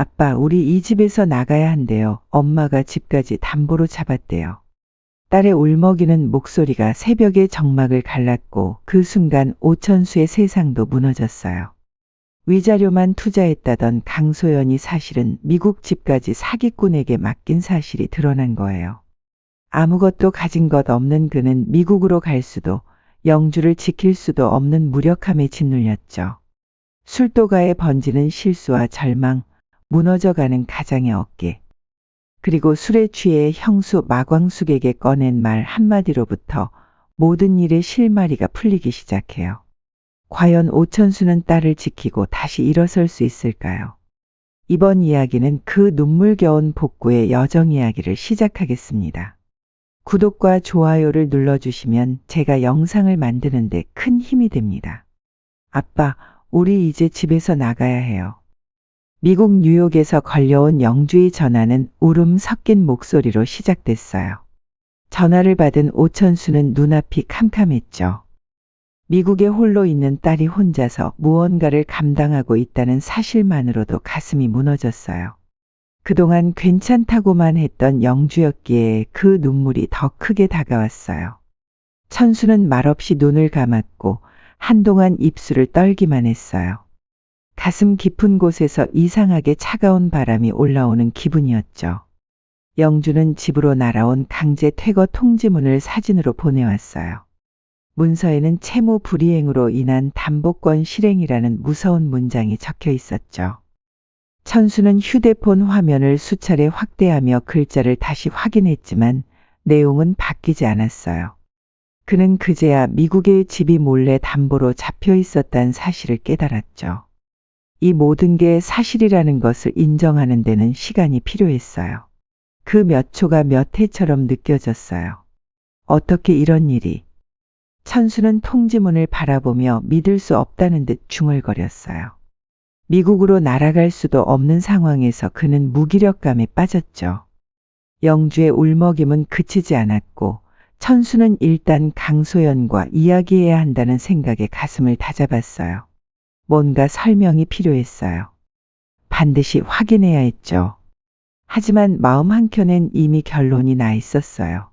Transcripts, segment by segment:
아빠, 우리 이 집에서 나가야 한대요. 엄마가 집까지 담보로 잡았대요. 딸의 울먹이는 목소리가 새벽의 정막을 갈랐고 그 순간 오천수의 세상도 무너졌어요. 위자료만 투자했다던 강소연이 사실은 미국 집까지 사기꾼에게 맡긴 사실이 드러난 거예요. 아무것도 가진 것 없는 그는 미국으로 갈 수도 영주를 지킬 수도 없는 무력함에 짓눌렸죠. 술도가에 번지는 실수와 절망, 무너져가는 가장의 어깨. 그리고 술에 취해 형수 마광숙에게 꺼낸 말 한마디로부터 모든 일의 실마리가 풀리기 시작해요. 과연 오천수는 딸을 지키고 다시 일어설 수 있을까요? 이번 이야기는 그 눈물겨운 복구의 여정 이야기를 시작하겠습니다. 구독과 좋아요를 눌러주시면 제가 영상을 만드는데 큰 힘이 됩니다. 아빠, 우리 이제 집에서 나가야 해요. 미국 뉴욕에서 걸려온 영주의 전화는 울음 섞인 목소리로 시작됐어요. 전화를 받은 오천수는 눈앞이 캄캄했죠. 미국에 홀로 있는 딸이 혼자서 무언가를 감당하고 있다는 사실만으로도 가슴이 무너졌어요. 그동안 괜찮다고만 했던 영주였기에 그 눈물이 더 크게 다가왔어요. 천수는 말없이 눈을 감았고 한동안 입술을 떨기만 했어요. 가슴 깊은 곳에서 이상하게 차가운 바람이 올라오는 기분이었죠. 영주는 집으로 날아온 강제 퇴거 통지문을 사진으로 보내왔어요. 문서에는 채무 불이행으로 인한 담보권 실행이라는 무서운 문장이 적혀 있었죠. 천수는 휴대폰 화면을 수차례 확대하며 글자를 다시 확인했지만 내용은 바뀌지 않았어요. 그는 그제야 미국의 집이 몰래 담보로 잡혀 있었다는 사실을 깨달았죠. 이 모든 게 사실이라는 것을 인정하는 데는 시간이 필요했어요. 그 몇 초가 몇 해처럼 느껴졌어요. 어떻게 이런 일이? 천수는 통지문을 바라보며 믿을 수 없다는 듯 중얼거렸어요. 미국으로 날아갈 수도 없는 상황에서 그는 무기력감에 빠졌죠. 영주의 울먹임은 그치지 않았고 천수는 일단 강소연과 이야기해야 한다는 생각에 가슴을 다잡았어요. 뭔가 설명이 필요했어요. 반드시 확인해야 했죠. 하지만 마음 한켠엔 이미 결론이 나 있었어요.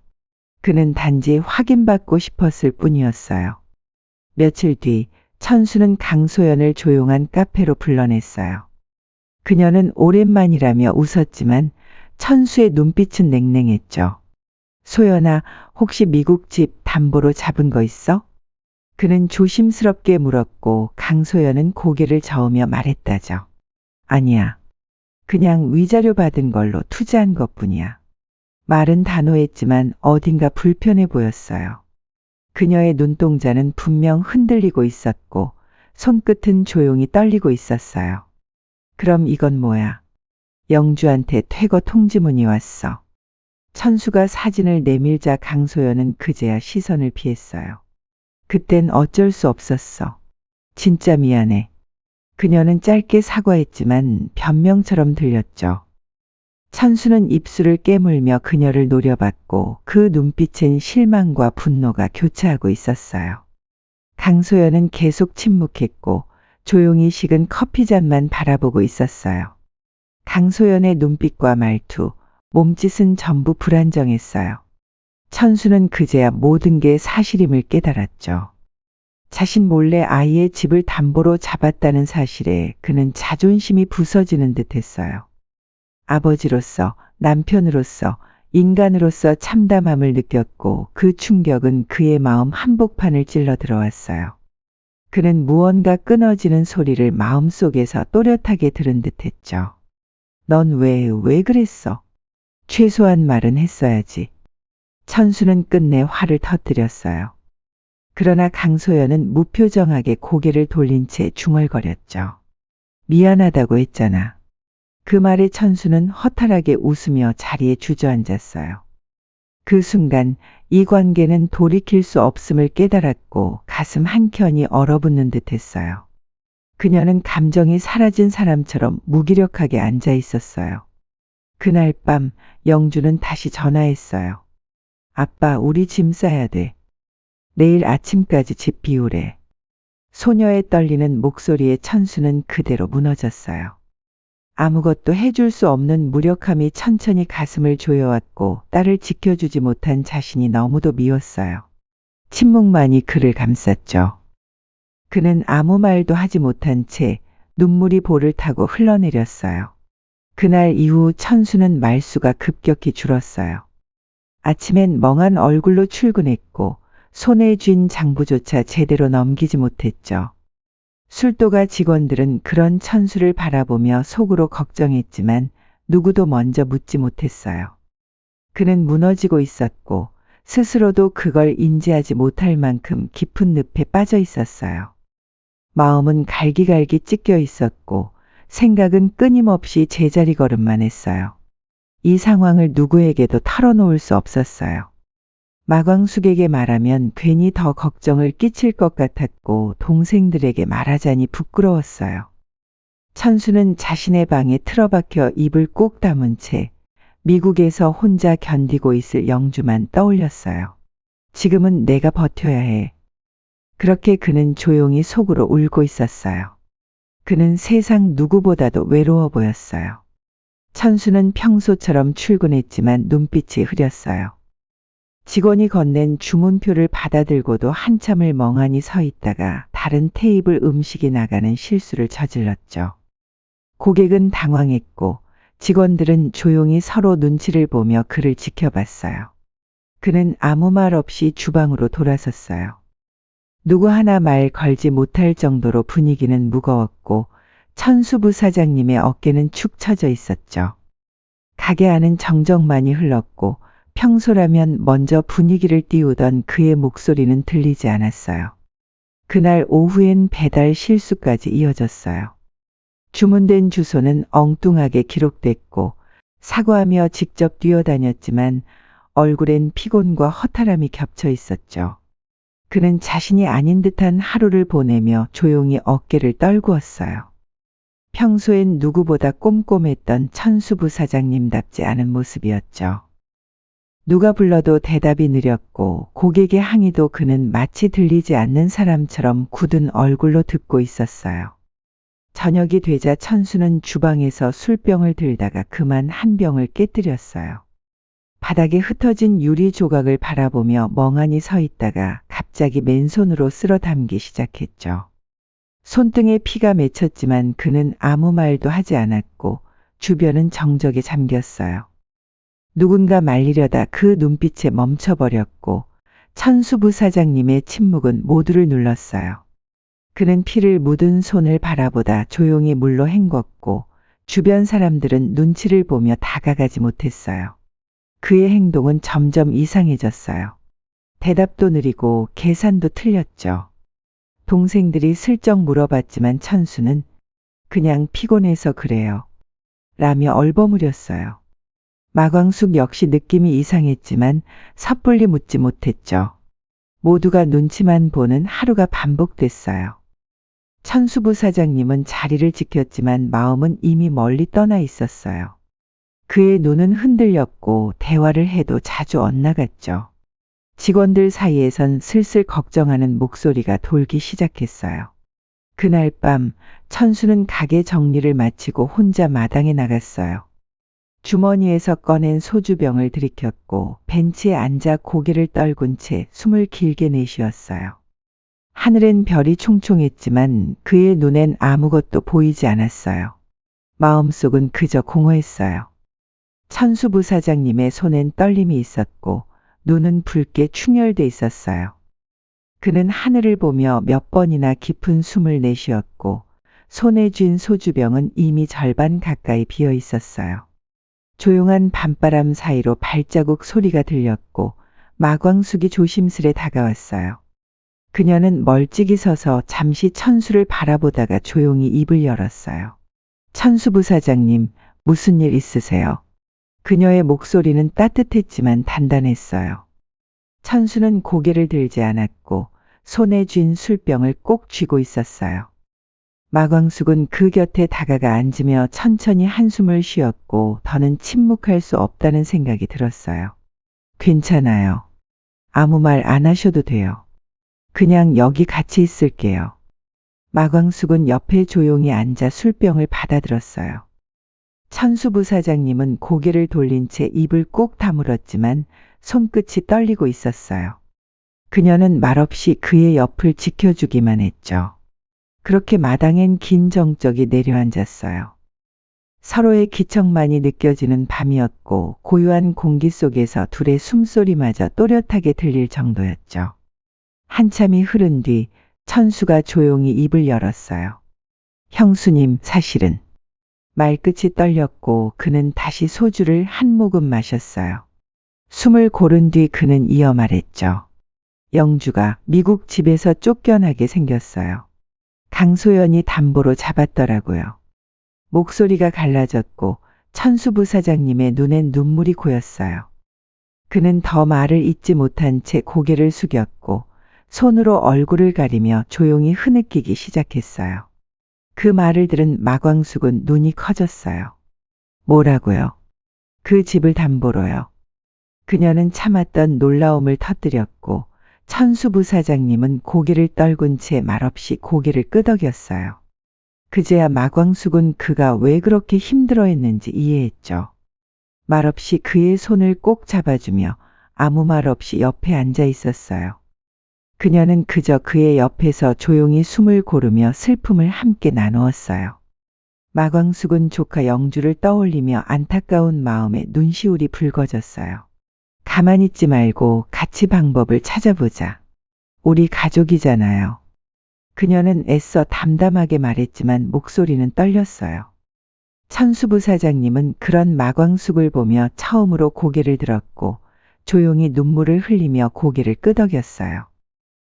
그는 단지 확인받고 싶었을 뿐이었어요. 며칠 뒤 천수는 강소연을 조용한 카페로 불러냈어요. 그녀는 오랜만이라며 웃었지만 천수의 눈빛은 냉랭했죠. 소연아, 혹시 미국 집 담보로 잡은 거 있어? 그는 조심스럽게 물었고 강소연은 고개를 저으며 말했다죠. 아니야. 그냥 위자료 받은 걸로 투자한 것뿐이야. 말은 단호했지만 어딘가 불편해 보였어요. 그녀의 눈동자는 분명 흔들리고 있었고 손끝은 조용히 떨리고 있었어요. 그럼 이건 뭐야? 영주한테 퇴거 통지문이 왔어. 천수가 사진을 내밀자 강소연은 그제야 시선을 피했어요. 그땐 어쩔 수 없었어. 진짜 미안해. 그녀는 짧게 사과했지만 변명처럼 들렸죠. 천수는 입술을 깨물며 그녀를 노려봤고 그 눈빛엔 실망과 분노가 교차하고 있었어요. 강소연은 계속 침묵했고 조용히 식은 커피잔만 바라보고 있었어요. 강소연의 눈빛과 말투, 몸짓은 전부 불안정했어요. 천수는 그제야 모든 게 사실임을 깨달았죠. 자신 몰래 아이의 집을 담보로 잡았다는 사실에 그는 자존심이 부서지는 듯했어요. 아버지로서, 남편으로서, 인간으로서 참담함을 느꼈고 그 충격은 그의 마음 한복판을 찔러 들어왔어요. 그는 무언가 끊어지는 소리를 마음속에서 또렷하게 들은 듯했죠. 넌 왜 그랬어? 최소한 말은 했어야지. 천수는 끝내 화를 터뜨렸어요. 그러나 강소연은 무표정하게 고개를 돌린 채 중얼거렸죠. 미안하다고 했잖아. 그 말에 천수는 허탈하게 웃으며 자리에 주저앉았어요. 그 순간 이 관계는 돌이킬 수 없음을 깨달았고 가슴 한켠이 얼어붙는 듯했어요. 그녀는 감정이 사라진 사람처럼 무기력하게 앉아 있었어요. 그날 밤 영주는 다시 전화했어요. 아빠, 우리 짐 싸야 돼. 내일 아침까지 집 비우래. 소녀의 떨리는 목소리에 천수는 그대로 무너졌어요. 아무것도 해줄 수 없는 무력함이 천천히 가슴을 조여왔고 딸을 지켜주지 못한 자신이 너무도 미웠어요. 침묵만이 그를 감쌌죠. 그는 아무 말도 하지 못한 채 눈물이 볼을 타고 흘러내렸어요. 그날 이후 천수는 말수가 급격히 줄었어요. 아침엔 멍한 얼굴로 출근했고 손에 쥔 장부조차 제대로 넘기지 못했죠. 술도가 직원들은 그런 천수를 바라보며 속으로 걱정했지만 누구도 먼저 묻지 못했어요. 그는 무너지고 있었고 스스로도 그걸 인지하지 못할 만큼 깊은 늪에 빠져 있었어요. 마음은 갈기갈기 찢겨 있었고 생각은 끊임없이 제자리 걸음만 했어요. 이 상황을 누구에게도 털어놓을 수 없었어요. 마광숙에게 말하면 괜히 더 걱정을 끼칠 것 같았고 동생들에게 말하자니 부끄러웠어요. 천수는 자신의 방에 틀어박혀 입을 꼭 다문 채 미국에서 혼자 견디고 있을 영주만 떠올렸어요. 지금은 내가 버텨야 해. 그렇게 그는 조용히 속으로 울고 있었어요. 그는 세상 누구보다도 외로워 보였어요. 천수는 평소처럼 출근했지만 눈빛이 흐렸어요. 직원이 건넨 주문표를 받아들고도 한참을 멍하니 서 있다가 다른 테이블 음식이 나가는 실수를 저질렀죠. 고객은 당황했고 직원들은 조용히 서로 눈치를 보며 그를 지켜봤어요. 그는 아무 말 없이 주방으로 돌아섰어요. 누구 하나 말 걸지 못할 정도로 분위기는 무거웠고 천수 부사장님의 어깨는 축 처져 있었죠. 가게 안은 정적만이 흘렀고 평소라면 먼저 분위기를 띄우던 그의 목소리는 들리지 않았어요. 그날 오후엔 배달 실수까지 이어졌어요. 주문된 주소는 엉뚱하게 기록됐고 사과하며 직접 뛰어다녔지만 얼굴엔 피곤과 허탈함이 겹쳐 있었죠. 그는 자신이 아닌 듯한 하루를 보내며 조용히 어깨를 떨구었어요. 평소엔 누구보다 꼼꼼했던 천수 부사장님답지 않은 모습이었죠. 누가 불러도 대답이 느렸고 고객의 항의도 그는 마치 들리지 않는 사람처럼 굳은 얼굴로 듣고 있었어요. 저녁이 되자 천수는 주방에서 술병을 들다가 그만 한 병을 깨뜨렸어요. 바닥에 흩어진 유리 조각을 바라보며 멍하니 서 있다가 갑자기 맨손으로 쓸어 담기 시작했죠. 손등에 피가 맺혔지만 그는 아무 말도 하지 않았고 주변은 정적에 잠겼어요. 누군가 말리려다 그 눈빛에 멈춰버렸고 천수 부사장님의 침묵은 모두를 눌렀어요. 그는 피를 묻은 손을 바라보다 조용히 물로 헹궜고 주변 사람들은 눈치를 보며 다가가지 못했어요. 그의 행동은 점점 이상해졌어요. 대답도 느리고 계산도 틀렸죠. 동생들이 슬쩍 물어봤지만 천수는 그냥 피곤해서 그래요. 라며 얼버무렸어요. 마광숙 역시 느낌이 이상했지만 섣불리 묻지 못했죠. 모두가 눈치만 보는 하루가 반복됐어요. 천수 부사장님은 자리를 지켰지만 마음은 이미 멀리 떠나 있었어요. 그의 눈은 흔들렸고 대화를 해도 자주 엇나갔죠. 직원들 사이에선 슬슬 걱정하는 목소리가 돌기 시작했어요. 그날 밤 천수는 가게 정리를 마치고 혼자 마당에 나갔어요. 주머니에서 꺼낸 소주병을 들이켰고 벤치에 앉아 고개를 떨군 채 숨을 길게 내쉬었어요. 하늘엔 별이 총총했지만 그의 눈엔 아무것도 보이지 않았어요. 마음속은 그저 공허했어요. 천수 부사장님의 손엔 떨림이 있었고 눈은 붉게 충혈돼 있었어요. 그는 하늘을 보며 몇 번이나 깊은 숨을 내쉬었고 손에 쥔 소주병은 이미 절반 가까이 비어 있었어요. 조용한 밤바람 사이로 발자국 소리가 들렸고 마광숙이 조심스레 다가왔어요. 그녀는 멀찍이 서서 잠시 천수를 바라보다가 조용히 입을 열었어요. 천수 부사장님, 무슨 일 있으세요? 그녀의 목소리는 따뜻했지만 단단했어요. 천수는 고개를 들지 않았고 손에 쥔 술병을 꼭 쥐고 있었어요. 마광숙은 그 곁에 다가가 앉으며 천천히 한숨을 쉬었고 더는 침묵할 수 없다는 생각이 들었어요. 괜찮아요. 아무 말 안 하셔도 돼요. 그냥 여기 같이 있을게요. 마광숙은 옆에 조용히 앉아 술병을 받아들었어요. 천수부 사장님은 고개를 돌린 채 입을 꾹 다물었지만 손끝이 떨리고 있었어요. 그녀는 말없이 그의 옆을 지켜주기만 했죠. 그렇게 마당엔 긴 정적이 내려앉았어요. 서로의 기척만이 느껴지는 밤이었고 고요한 공기 속에서 둘의 숨소리마저 또렷하게 들릴 정도였죠. 한참이 흐른 뒤 천수가 조용히 입을 열었어요. 형수님, 사실은. 말끝이 떨렸고 그는 다시 소주를 한 모금 마셨어요. 숨을 고른 뒤 그는 이어 말했죠. 영주가 미국 집에서 쫓겨나게 생겼어요. 강소연이 담보로 잡았더라고요. 목소리가 갈라졌고 천수부 사장님의 눈엔 눈물이 고였어요. 그는 더 말을 잇지 못한 채 고개를 숙였고 손으로 얼굴을 가리며 조용히 흐느끼기 시작했어요. 그 말을 들은 마광숙은 눈이 커졌어요. 뭐라고요? 그 집을 담보로요. 그녀는 참았던 놀라움을 터뜨렸고 천수부 사장님은 고개를 떨군 채 말없이 고개를 끄덕였어요. 그제야 마광숙은 그가 왜 그렇게 힘들어했는지 이해했죠. 말없이 그의 손을 꼭 잡아주며 아무 말 없이 옆에 앉아 있었어요. 그녀는 그저 그의 옆에서 조용히 숨을 고르며 슬픔을 함께 나누었어요. 마광숙은 조카 영주를 떠올리며 안타까운 마음에 눈시울이 붉어졌어요. 가만히 있지 말고 같이 방법을 찾아보자. 우리 가족이잖아요. 그녀는 애써 담담하게 말했지만 목소리는 떨렸어요. 천수부 사장님은 그런 마광숙을 보며 처음으로 고개를 들었고 조용히 눈물을 흘리며 고개를 끄덕였어요.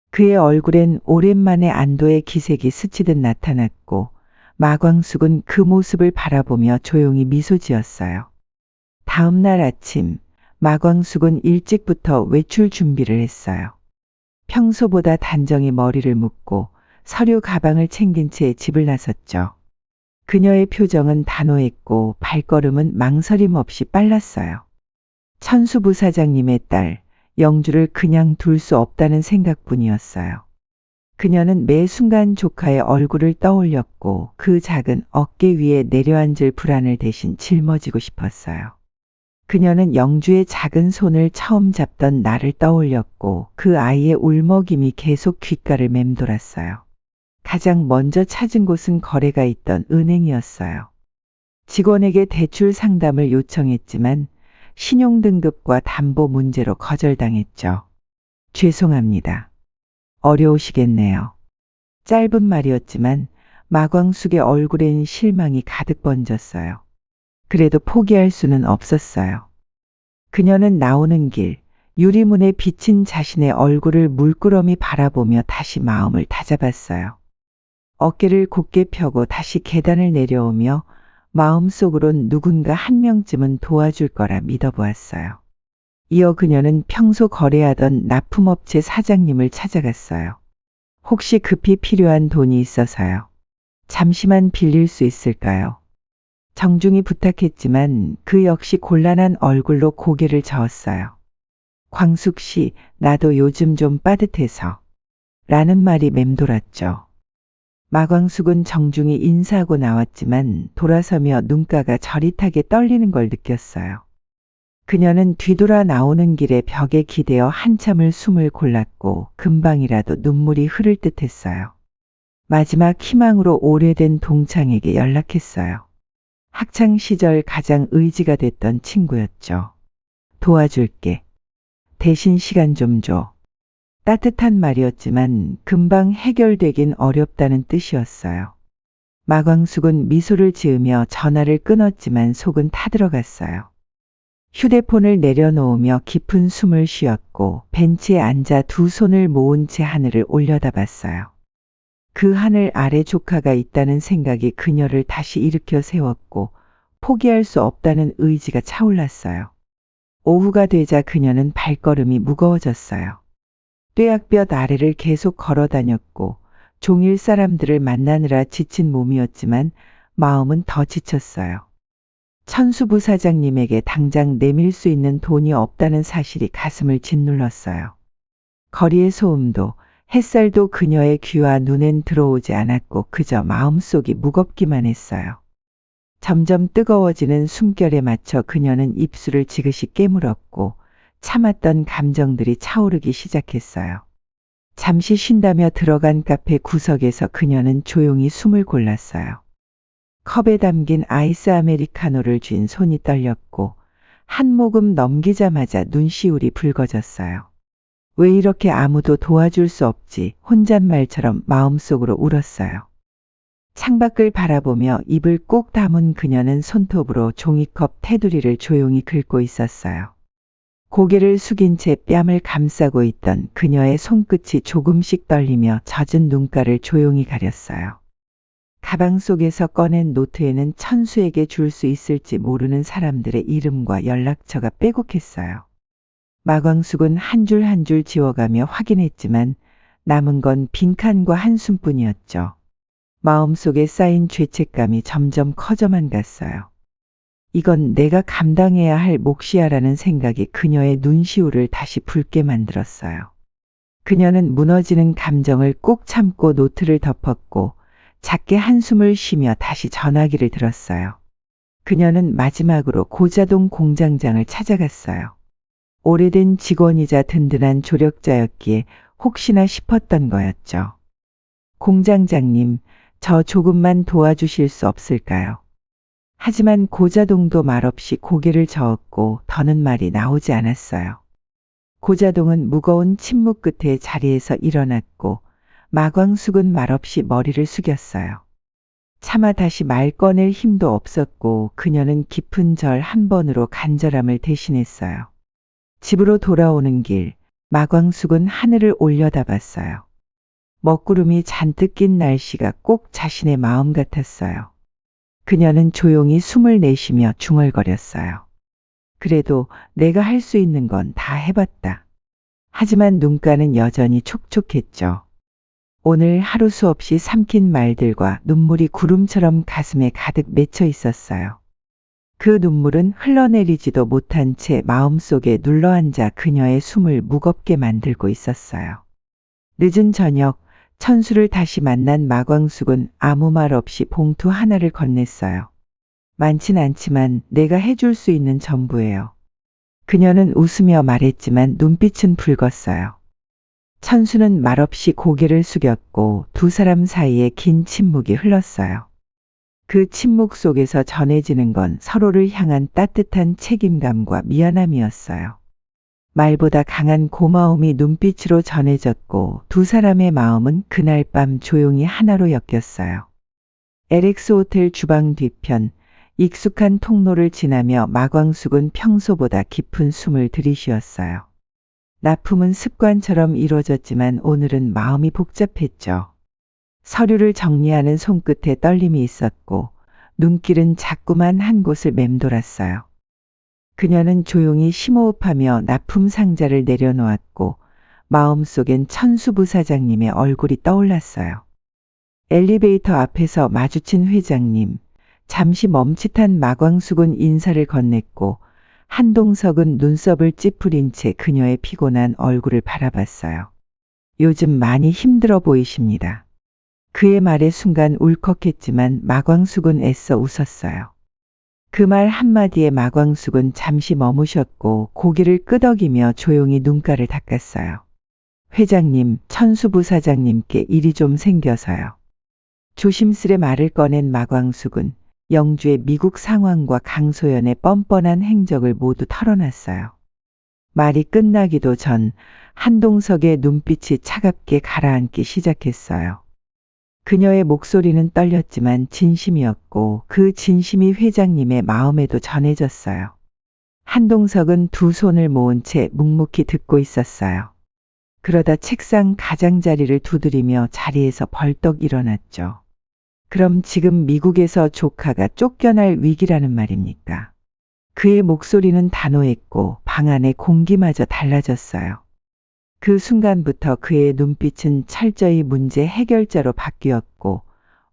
그의 얼굴엔 오랜만에 안도의 기색이 스치듯 나타났고 마광숙은 그 모습을 바라보며 조용히 미소 지었어요. 다음 날 아침 마광숙은 일찍부터 외출 준비를 했어요. 평소보다 단정히 머리를 묶고 서류 가방을 챙긴 채 집을 나섰죠. 그녀의 표정은 단호했고 발걸음은 망설임 없이 빨랐어요. 천수부 사장님의 딸 영주를 그냥 둘 수 없다는 생각뿐이었어요. 그녀는 매 순간 조카의 얼굴을 떠올렸고 그 작은 어깨 위에 내려앉을 불안을 대신 짊어지고 싶었어요. 그녀는 영주의 작은 손을 처음 잡던 날을 떠올렸고 그 아이의 울먹임이 계속 귓가를 맴돌았어요. 가장 먼저 찾은 곳은 거래가 있던 은행이었어요. 직원에게 대출 상담을 요청했지만 신용등급과 담보 문제로 거절당했죠. 죄송합니다. 어려우시겠네요. 짧은 말이었지만 마광숙의 얼굴엔 실망이 가득 번졌어요. 그래도 포기할 수는 없었어요. 그녀는 나오는 길, 유리문에 비친 자신의 얼굴을 물끄러미 바라보며 다시 마음을 다잡았어요. 어깨를 곧게 펴고 다시 계단을 내려오며 마음속으론 누군가 한 명쯤은 도와줄 거라 믿어보았어요. 이어 그녀는 평소 거래하던 납품업체 사장님을 찾아갔어요. 혹시 급히 필요한 돈이 있어서요. 잠시만 빌릴 수 있을까요? 정중히 부탁했지만 그 역시 곤란한 얼굴로 고개를 저었어요. 광숙 씨, 나도 요즘 좀 빠듯해서. 라는 말이 맴돌았죠. 마광숙은 정중히 인사하고 나왔지만 돌아서며 눈가가 저릿하게 떨리는 걸 느꼈어요. 그녀는 뒤돌아 나오는 길에 벽에 기대어 한참을 숨을 골랐고 금방이라도 눈물이 흐를 듯 했어요. 마지막 희망으로 오래된 동창에게 연락했어요. 학창시절 가장 의지가 됐던 친구였죠. 도와줄게. 대신 시간 좀 줘. 따뜻한 말이었지만 금방 해결되긴 어렵다는 뜻이었어요. 마광숙은 미소를 지으며 전화를 끊었지만 속은 타들어갔어요. 휴대폰을 내려놓으며 깊은 숨을 쉬었고 벤치에 앉아 두 손을 모은 채 하늘을 올려다봤어요. 그 하늘 아래 조카가 있다는 생각이 그녀를 다시 일으켜 세웠고 포기할 수 없다는 의지가 차올랐어요. 오후가 되자 그녀는 발걸음이 무거워졌어요. 뙤약볕 아래를 계속 걸어 다녔고 종일 사람들을 만나느라 지친 몸이었지만 마음은 더 지쳤어요. 천수부 사장님에게 당장 내밀 수 있는 돈이 없다는 사실이 가슴을 짓눌렀어요. 거리의 소음도 햇살도 그녀의 귀와 눈엔 들어오지 않았고 그저 마음속이 무겁기만 했어요. 점점 뜨거워지는 숨결에 맞춰 그녀는 입술을 지그시 깨물었고 참았던 감정들이 차오르기 시작했어요. 잠시 쉰다며 들어간 카페 구석에서 그녀는 조용히 숨을 골랐어요. 컵에 담긴 아이스 아메리카노를 쥔 손이 떨렸고 한 모금 넘기자마자 눈시울이 붉어졌어요. 왜 이렇게 아무도 도와줄 수 없지 혼잣말처럼 마음속으로 울었어요. 창밖을 바라보며 입을 꼭 다문 그녀는 손톱으로 종이컵 테두리를 조용히 긁고 있었어요. 고개를 숙인 채 뺨을 감싸고 있던 그녀의 손끝이 조금씩 떨리며 젖은 눈가를 조용히 가렸어요. 가방 속에서 꺼낸 노트에는 천수에게 줄 수 있을지 모르는 사람들의 이름과 연락처가 빼곡했어요. 마광숙은 한 줄 한 줄 지워가며 확인했지만 남은 건 빈칸과 한숨뿐이었죠. 마음속에 쌓인 죄책감이 점점 커져만 갔어요. 이건 내가 감당해야 할 몫이야라는 생각이 그녀의 눈시울을 다시 붉게 만들었어요. 그녀는 무너지는 감정을 꾹 참고 노트를 덮었고 작게 한숨을 쉬며 다시 전화기를 들었어요. 그녀는 마지막으로 고자동 공장장을 찾아갔어요. 오래된 직원이자 든든한 조력자였기에 혹시나 싶었던 거였죠. 공장장님, 저 조금만 도와주실 수 없을까요? 하지만 고자동도 말없이 고개를 저었고 더는 말이 나오지 않았어요. 고자동은 무거운 침묵 끝에 자리에서 일어났고 마광숙은 말없이 머리를 숙였어요. 차마 다시 말 꺼낼 힘도 없었고 그녀는 깊은 절 한 번으로 간절함을 대신했어요. 집으로 돌아오는 길, 마광숙은 하늘을 올려다봤어요. 먹구름이 잔뜩 낀 날씨가 꼭 자신의 마음 같았어요. 그녀는 조용히 숨을 내쉬며 중얼거렸어요. 그래도 내가 할 수 있는 건 다 해봤다. 하지만 눈가는 여전히 촉촉했죠. 오늘 하루 수없이 삼킨 말들과 눈물이 구름처럼 가슴에 가득 맺혀 있었어요. 그 눈물은 흘러내리지도 못한 채 마음속에 눌러앉아 그녀의 숨을 무겁게 만들고 있었어요. 늦은 저녁, 천수를 다시 만난 마광숙은 아무 말 없이 봉투 하나를 건넸어요. 많진 않지만 내가 해줄 수 있는 전부예요. 그녀는 웃으며 말했지만 눈빛은 붉었어요. 천수는 말없이 고개를 숙였고 두 사람 사이에 긴 침묵이 흘렀어요. 그 침묵 속에서 전해지는 건 서로를 향한 따뜻한 책임감과 미안함이었어요. 말보다 강한 고마움이 눈빛으로 전해졌고 두 사람의 마음은 그날 밤 조용히 하나로 엮였어요. LX 호텔 주방 뒤편, 익숙한 통로를 지나며 마광숙은 평소보다 깊은 숨을 들이쉬었어요. 납품은 습관처럼 이루어졌지만 오늘은 마음이 복잡했죠. 서류를 정리하는 손끝에 떨림이 있었고 눈길은 자꾸만 한 곳을 맴돌았어요. 그녀는 조용히 심호흡하며 납품 상자를 내려놓았고 마음속엔 천수 부사장님의 얼굴이 떠올랐어요. 엘리베이터 앞에서 마주친 회장님, 잠시 멈칫한 마광숙은 인사를 건넸고 한동석은 눈썹을 찌푸린 채 그녀의 피곤한 얼굴을 바라봤어요. 요즘 많이 힘들어 보이십니다. 그의 말에 순간 울컥했지만 마광숙은 애써 웃었어요. 그 말 한마디에 마광숙은 잠시 머무셨고 고개를 끄덕이며 조용히 눈가를 닦았어요. 회장님, 천수 부사장님께 일이 좀 생겨서요. 조심스레 말을 꺼낸 마광숙은 영주의 미국 상황과 강소연의 뻔뻔한 행적을 모두 털어놨어요. 말이 끝나기도 전 한동석의 눈빛이 차갑게 가라앉기 시작했어요. 그녀의 목소리는 떨렸지만 진심이었고 그 진심이 회장님의 마음에도 전해졌어요. 한동석은 두 손을 모은 채 묵묵히 듣고 있었어요. 그러다 책상 가장자리를 두드리며 자리에서 벌떡 일어났죠. 그럼 지금 미국에서 조카가 쫓겨날 위기라는 말입니까? 그의 목소리는 단호했고 방 안의 공기마저 달라졌어요. 그 순간부터 그의 눈빛은 철저히 문제 해결자로 바뀌었고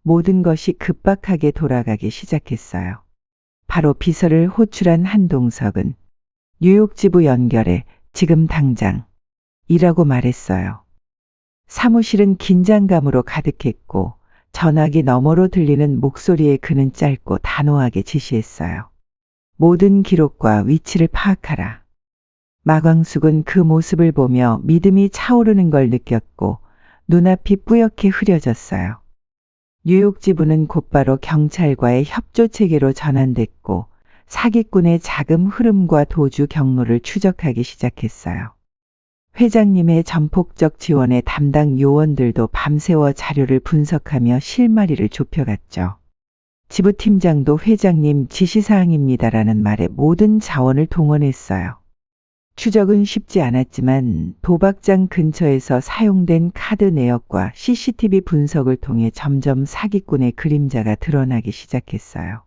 모든 것이 급박하게 돌아가기 시작했어요. 바로 비서를 호출한 한동석은 뉴욕 지부 연결해 지금 당장 이라고 말했어요. 사무실은 긴장감으로 가득했고 전화기 너머로 들리는 목소리에 그는 짧고 단호하게 지시했어요. 모든 기록과 위치를 파악하라. 마광숙은 그 모습을 보며 믿음이 차오르는 걸 느꼈고 눈앞이 뿌옇게 흐려졌어요. 뉴욕 지부는 곧바로 경찰과의 협조 체계로 전환됐고 사기꾼의 자금 흐름과 도주 경로를 추적하기 시작했어요. 회장님의 전폭적 지원에 담당 요원들도 밤새워 자료를 분석하며 실마리를 좁혀갔죠. 지부팀장도 회장님 지시사항입니다라는 말에 모든 자원을 동원했어요. 추적은 쉽지 않았지만 도박장 근처에서 사용된 카드 내역과 CCTV 분석을 통해 점점 사기꾼의 그림자가 드러나기 시작했어요.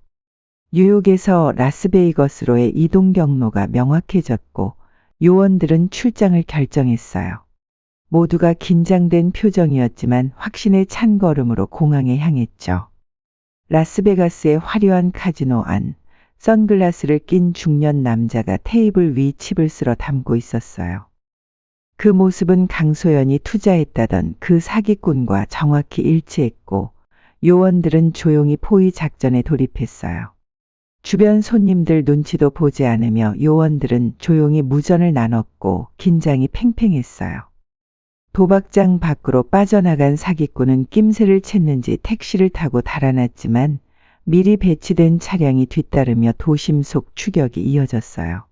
뉴욕에서 라스베이거스로의 이동 경로가 명확해졌고 요원들은 출장을 결정했어요. 모두가 긴장된 표정이었지만 확신에 찬 걸음으로 공항에 향했죠. 라스베가스의 화려한 카지노 안, 선글라스를 낀 중년 남자가 테이블 위 칩을 쓸어 담고 있었어요. 그 모습은 강소연이 투자했다던 그 사기꾼과 정확히 일치했고 요원들은 조용히 포위 작전에 돌입했어요. 주변 손님들 눈치도 보지 않으며 요원들은 조용히 무전을 나눴고 긴장이 팽팽했어요. 도박장 밖으로 빠져나간 사기꾼은 낌새를 챘는지 택시를 타고 달아났지만 미리 배치된 차량이 뒤따르며 도심 속 추격이 이어졌어요.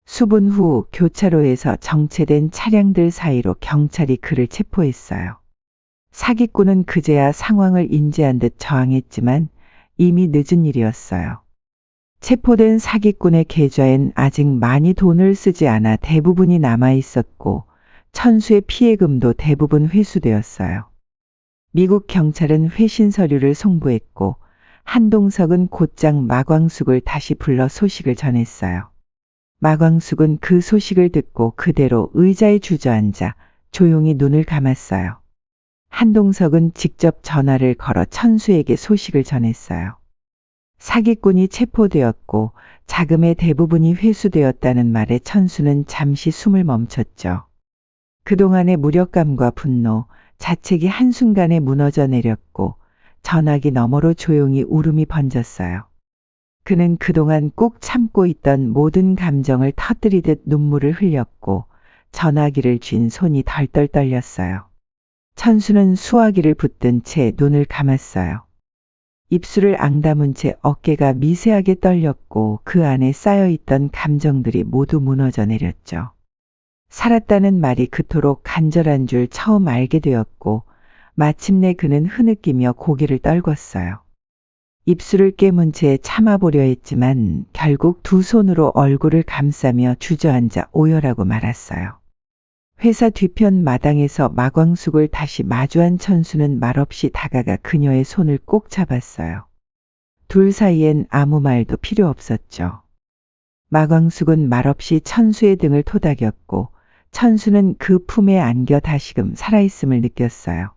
수분 후 교차로에서 정체된 차량들 사이로 경찰이 그를 체포했어요. 사기꾼은 그제야 상황을 인지한 듯 저항했지만 이미 늦은 일이었어요. 체포된 사기꾼의 계좌엔 아직 많이 돈을 쓰지 않아 대부분이 남아 있었고 천수의 피해금도 대부분 회수되었어요. 미국 경찰은 회신 서류를 송부했고 한동석은 곧장 마광숙을 다시 불러 소식을 전했어요. 마광숙은 그 소식을 듣고 그대로 의자에 주저앉아 조용히 눈을 감았어요. 한동석은 직접 전화를 걸어 천수에게 소식을 전했어요. 사기꾼이 체포되었고 자금의 대부분이 회수되었다는 말에 천수는 잠시 숨을 멈췄죠. 그동안의 무력감과 분노, 자책이 한순간에 무너져 내렸고 전화기 너머로 조용히 울음이 번졌어요. 그는 그동안 꾹 참고 있던 모든 감정을 터뜨리듯 눈물을 흘렸고 전화기를 쥔 손이 덜덜 떨렸어요. 천수는 수화기를 붙든 채 눈을 감았어요. 입술을 앙다문 채 어깨가 미세하게 떨렸고 그 안에 쌓여있던 감정들이 모두 무너져 내렸죠. 살았다는 말이 그토록 간절한 줄 처음 알게 되었고 마침내 그는 흐느끼며 고개를 떨궜어요. 입술을 깨문 채 참아보려 했지만 결국 두 손으로 얼굴을 감싸며 주저앉아 오열하고 말았어요. 회사 뒤편 마당에서 마광숙을 다시 마주한 천수는 말없이 다가가 그녀의 손을 꼭 잡았어요. 둘 사이엔 아무 말도 필요 없었죠. 마광숙은 말없이 천수의 등을 토닥였고 천수는 그 품에 안겨 다시금 살아있음을 느꼈어요.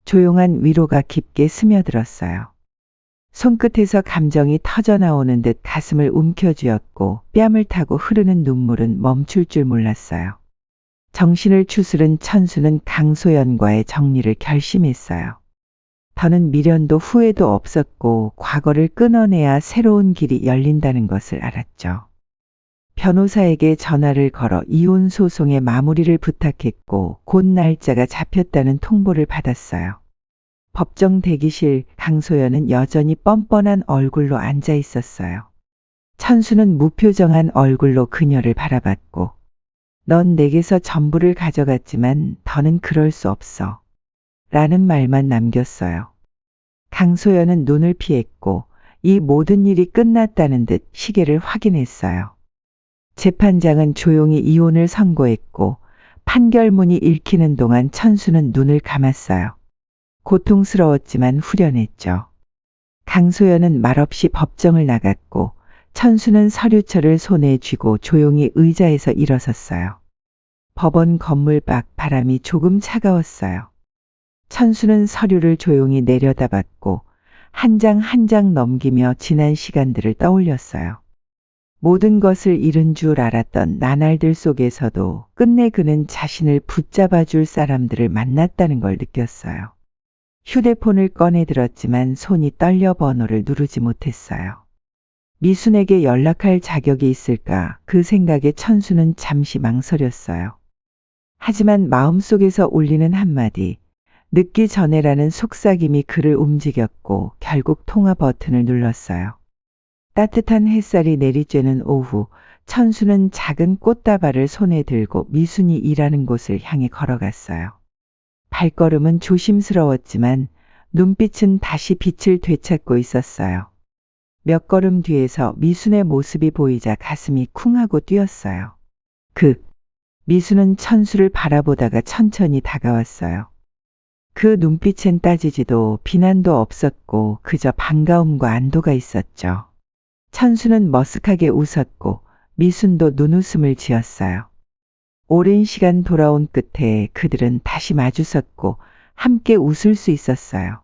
조용한 위로가 깊게 스며들었어요. 손끝에서 감정이 터져나오는 듯 가슴을 움켜쥐었고 뺨을 타고 흐르는 눈물은 멈출 줄 몰랐어요. 정신을 추스른 천수는 강소연과의 정리를 결심했어요. 더는 미련도 후회도 없었고 과거를 끊어내야 새로운 길이 열린다는 것을 알았죠. 변호사에게 전화를 걸어 이혼 소송의 마무리를 부탁했고 곧 날짜가 잡혔다는 통보를 받았어요. 법정 대기실 강소연은 여전히 뻔뻔한 얼굴로 앉아 있었어요. 천수는 무표정한 얼굴로 그녀를 바라봤고 넌 내게서 전부를 가져갔지만 더는 그럴 수 없어. 라는 말만 남겼어요. 강소연은 눈을 피했고 이 모든 일이 끝났다는 듯 시계를 확인했어요. 재판장은 조용히 이혼을 선고했고 판결문이 읽히는 동안 천수는 눈을 감았어요. 고통스러웠지만 후련했죠. 강소연은 말없이 법정을 나갔고 천수는 서류철을 손에 쥐고 조용히 의자에서 일어섰어요. 법원 건물 밖 바람이 조금 차가웠어요. 천수는 서류를 조용히 내려다봤고 한 장 한 장 넘기며 지난 시간들을 떠올렸어요. 모든 것을 잃은 줄 알았던 나날들 속에서도 끝내 그는 자신을 붙잡아줄 사람들을 만났다는 걸 느꼈어요. 휴대폰을 꺼내 들었지만 손이 떨려 번호를 누르지 못했어요. 미순에게 연락할 자격이 있을까 그 생각에 천수는 잠시 망설였어요. 하지만 마음속에서 울리는 한마디, 늦기 전에라는 속삭임이 그를 움직였고 결국 통화 버튼을 눌렀어요. 따뜻한 햇살이 내리쬐는 오후, 천수는 작은 꽃다발을 손에 들고 미순이 일하는 곳을 향해 걸어갔어요. 발걸음은 조심스러웠지만 눈빛은 다시 빛을 되찾고 있었어요. 몇 걸음 뒤에서 미순의 모습이 보이자 가슴이 쿵 하고 뛰었어요. 미순은 천수를 바라보다가 천천히 다가왔어요. 그 눈빛엔 따지지도 비난도 없었고 그저 반가움과 안도가 있었죠. 천수는 머쓱하게 웃었고 미순도 눈웃음을 지었어요. 오랜 시간 돌아온 끝에 그들은 다시 마주섰고 함께 웃을 수 있었어요.